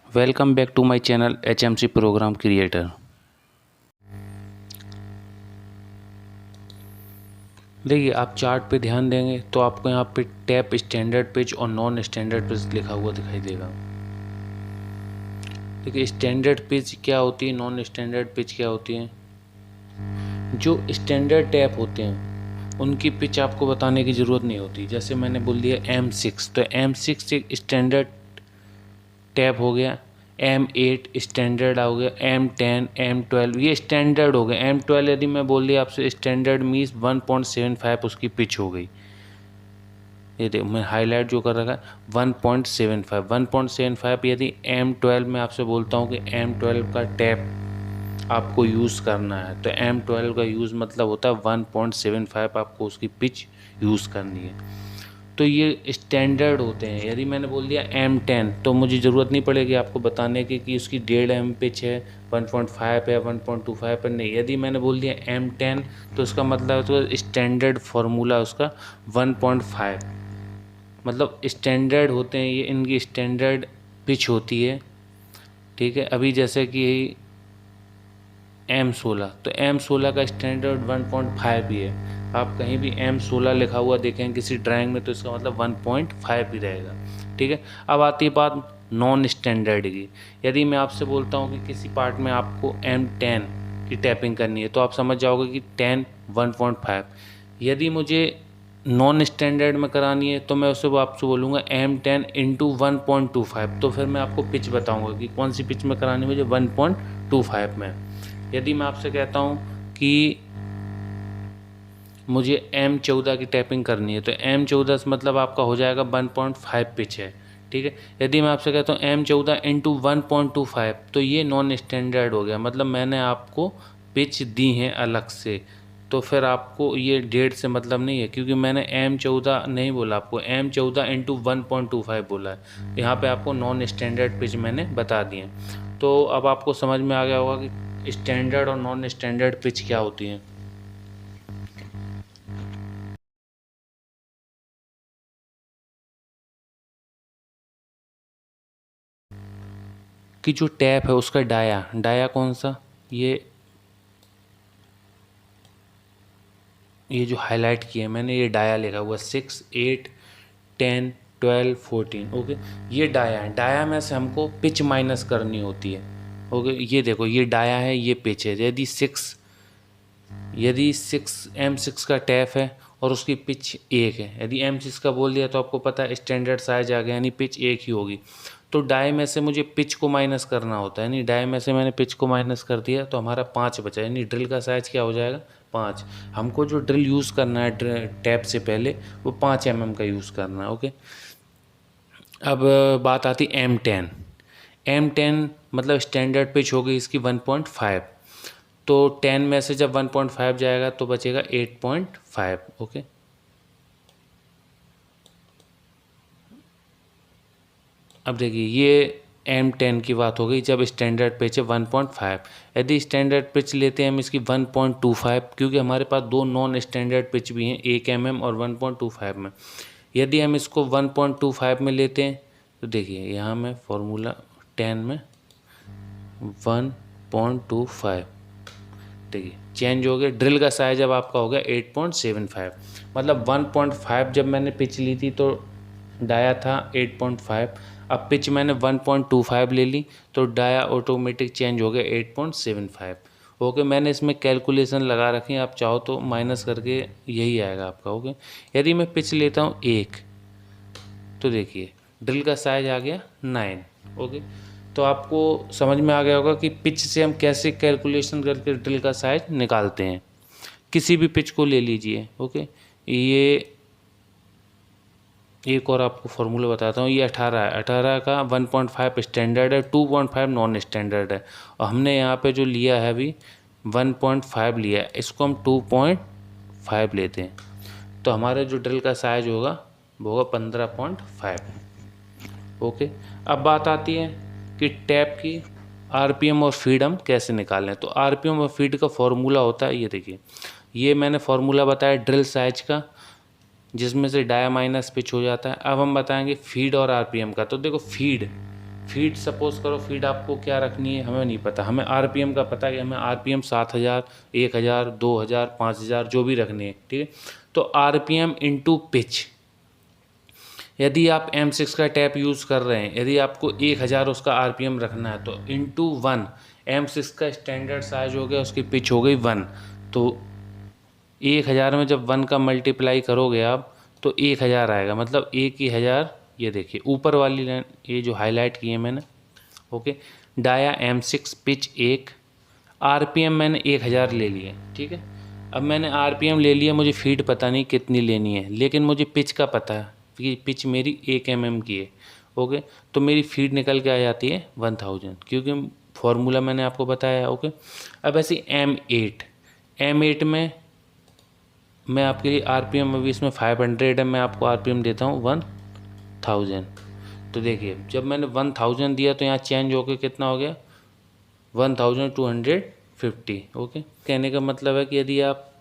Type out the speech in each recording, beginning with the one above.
Welcome back to my channel HMC program creator. देखिए, आप chart पे ध्यान देंगे तो आपको यहाँ पे टैप स्टैंडर्ड पिच और नॉन स्टैंडर्ड पिच लिखा हुआ दिखाई देगा। देखिए, स्टैंडर्ड पिच क्या होती है, नॉन स्टैंडर्ड पिच क्या होती है। जो स्टैंडर्ड टैप होते हैं उनकी पिच आपको बताने की ज़रूरत नहीं होती। जैसे मैंने बोल दिया M6, तो M6 एक स्टैंडर्ड टैप हो गया। M8 स्टैंडर्ड हो गया। M10, M12 ये स्टैंडर्ड हो गया। M12 यदि मैं बोल दिया आपसे स्टैंडर्ड मीन्स 1.75 उसकी पिच हो गई। ये देखो मैं हाईलाइट जो कर रखा है 1.75 यदि M12 में आपसे बोलता हूँ कि M12 का टैप आपको यूज़ करना है तो M12 का यूज़ मतलब होता है 1.75 आपको उसकी पिच यूज़ करनी है। तो ये स्टैंडर्ड होते हैं। यदि मैंने बोल दिया M10 तो मुझे ज़रूरत नहीं पड़ेगी आपको बताने की कि उसकी 1.5 एम पिच है, 1.5 है, 1.25 है, नहीं। यदि मैंने बोल दिया M10 तो उसका मतलब तो स्टैंडर्ड फार्मूला उसका 1.5 मतलब स्टैंडर्ड होते हैं ये, इनकी स्टैंडर्ड पिच होती है। ठीक है, अभी जैसे कि M16 तो M16 का स्टैंडर्ड 1.5 ही है। आप कहीं भी M16 लिखा हुआ देखें किसी ड्राइंग में तो इसका मतलब 1.5 ही रहेगा। ठीक है, अब आती है बात नॉन स्टैंडर्ड की। यदि मैं आपसे बोलता हूँ कि किसी पार्ट में आपको M10 की टैपिंग करनी है तो आप समझ जाओगे कि 10 1.5। यदि मुझे नॉन स्टैंडर्ड में करानी है तो मैं उससे वो आपसे बोलूँगा M10 इंटू 1.25। तो फिर मैं आपको पिच बताऊँगा कि कौन सी पिच में करानी है मुझे 1.25 में। यदि मैं आपसे कहता हूँ कि मुझे M14 की टैपिंग करनी है तो M14 से मतलब आपका हो जाएगा 1.5 पिच है। ठीक है, यदि मैं आपसे कहता हूँ M14 इंटू 1.25 तो ये नॉन स्टैंडर्ड हो गया, मतलब मैंने आपको पिच दी है अलग से। तो फिर आपको ये 1.5 से मतलब नहीं है क्योंकि मैंने M14 नहीं बोला, आपको M14 इंटू 1.25 बोला है। यहाँ पे आपको नॉन स्टैंडर्ड पिच मैंने बता दिए। तो अब आपको समझ में आ गया होगा कि स्टैंडर्ड और नॉन स्टैंडर्ड पिच क्या होती हैं। कि जो टैप है उसका डाया डाया कौन सा, ये जो हाईलाइट किया है मैंने, ये डाया लिखा हुआ 6, 8, 10, 12, 14। ओके, ये डाया है। डाया में से हमको पिच माइनस करनी होती है। ओके, ये देखो ये डाया है, ये पिच है। यदि 6 M6 का टैप है और उसकी पिच 1 है, यदि M6 का बोल दिया तो आपको पता है स्टैंडर्ड साइज आ गया, यानी पिच 1 ही होगी। तो डाई में से मुझे पिच को माइनस करना होता है, यानी डाई में से मैंने पिच को माइनस कर दिया तो हमारा 5 बचा, यानी ड्रिल का साइज क्या हो जाएगा 5। हमको जो ड्रिल यूज़ करना है टैप से पहले वो 5 mm का यूज़ करना है। ओके, अब बात आती M10 मतलब स्टैंडर्ड पिच हो गई इसकी 1.5। तो 10 में से जब 1.5 जाएगा तो बचेगा 8.5। ओके, अब देखिए ये M10 की बात हो गई जब स्टैंडर्ड पिच है 1.5। यदि स्टैंडर्ड पिच लेते हैं हम इसकी 1.25, क्योंकि हमारे पास दो नॉन स्टैंडर्ड पिच भी हैं, 1 mm और 1.25 में। यदि हम इसको 1.25 में लेते हैं तो देखिए यहाँ में फॉर्मूला 10 में 1.25, देखिए चेंज हो गया। ड्रिल का साइज अब आपका हो गया 8.75, मतलब 1.5 जब मैंने पिच ली थी तो डाया था 8.5। अब पिच मैंने 1.25 ले ली तो डाया ऑटोमेटिक चेंज हो गया 8.75। ओके, मैंने इसमें कैलकुलेशन लगा रखी है, आप चाहो तो माइनस करके यही आएगा आपका। ओके, यदि मैं पिच लेता हूँ 1 तो देखिए ड्रिल का साइज आ गया 9। ओके, तो आपको समझ में आ गया होगा कि पिच से हम कैसे कैलकुलेशन करके ड्रिल का साइज निकालते हैं। किसी भी पिच को ले लीजिए। ओके, ये एक और आपको फार्मूला बताता हूँ। ये 18 है, 18 का 1.5 स्टैंडर्ड है, 2.5 नॉन स्टैंडर्ड है, और हमने यहाँ पे जो लिया है अभी 1.5 लिया है, इसको हम 2.5 लेते हैं तो हमारे जो ड्रिल का साइज होगा वो होगा 15.5। ओके, अब बात आती है कि टैप की आरपीएम और फीड हम कैसे निकालें। तो आरपीएम और फीड का फॉर्मूला होता है, ये देखिए ये मैंने फार्मूला बताया ड्रिल साइज का, जिसमें से डाया माइनस पिच हो जाता है। अब हम बताएंगे फीड और आरपीएम का। तो देखो फीड सपोज करो, फीड आपको क्या रखनी है हमें नहीं पता, हमें आरपीएम का पता है कि हमें आरपीएम 7000, 1000, 2000, 5000 जो भी रखने हैं, ठीक है। तो आरपीएम इंटू पिच, यदि आप M6 का टैप यूज़ कर रहे हैं, यदि आपको 1000 उसका आरपीएम रखना है तो इंटू 1, M6 का स्टैंडर्ड साइज हो गया, उसकी पिच हो गई 1, तो 1000 में जब 1 का मल्टीप्लाई करोगे आप तो 1000 आएगा, मतलब 1000। ये देखिए ऊपर वाली लाइन, ये जो हाईलाइट की है मैंने, okay. Dia M6 pitch 1, RPM मैंने 1000 ले लिया, ठीक है। अब मैंने आरपीएम ले लिया, मुझे फीड पता नहीं कितनी लेनी है, लेकिन मुझे पिच का पता है कि पिच मेरी 1 mm की है, ओके। तो मेरी फीड निकल के आ जाती है 1000, क्योंकि फॉर्मूला मैंने आपको बताया, ओके। अब ऐसे M8 में मैं आपके लिए आरपीएम, अभी इसमें 500 है, मैं आपको आरपीएम देता हूँ 1000। तो देखिए जब मैंने 1000 दिया तो यहाँ चेंज होकर कितना हो गया 1250, ओके। कहने का मतलब है कि यदि आप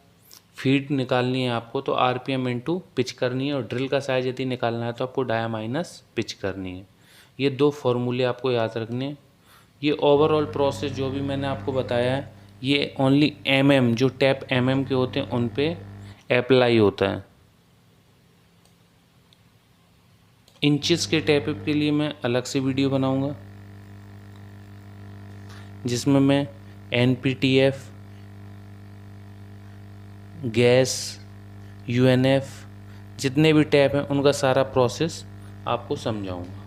फीड निकालनी है आपको तो आरपीएम इंटू पिच करनी है, और ड्रिल का साइज यदि निकालना है तो आपको डाया माइनस पिच करनी है। ये 2 फॉर्मूले आपको याद रखने हैं। ये ओवरऑल प्रोसेस जो भी मैंने आपको बताया है ये ओनली जो टैप के होते हैं उन पे अप्लाई होता है। इंचेस के टैप के लिए मैं अलग से वीडियो बनाऊंगा, जिसमें मैं NPTF, गैस, UNF जितने भी टैप हैं उनका सारा प्रोसेस आपको समझाऊंगा।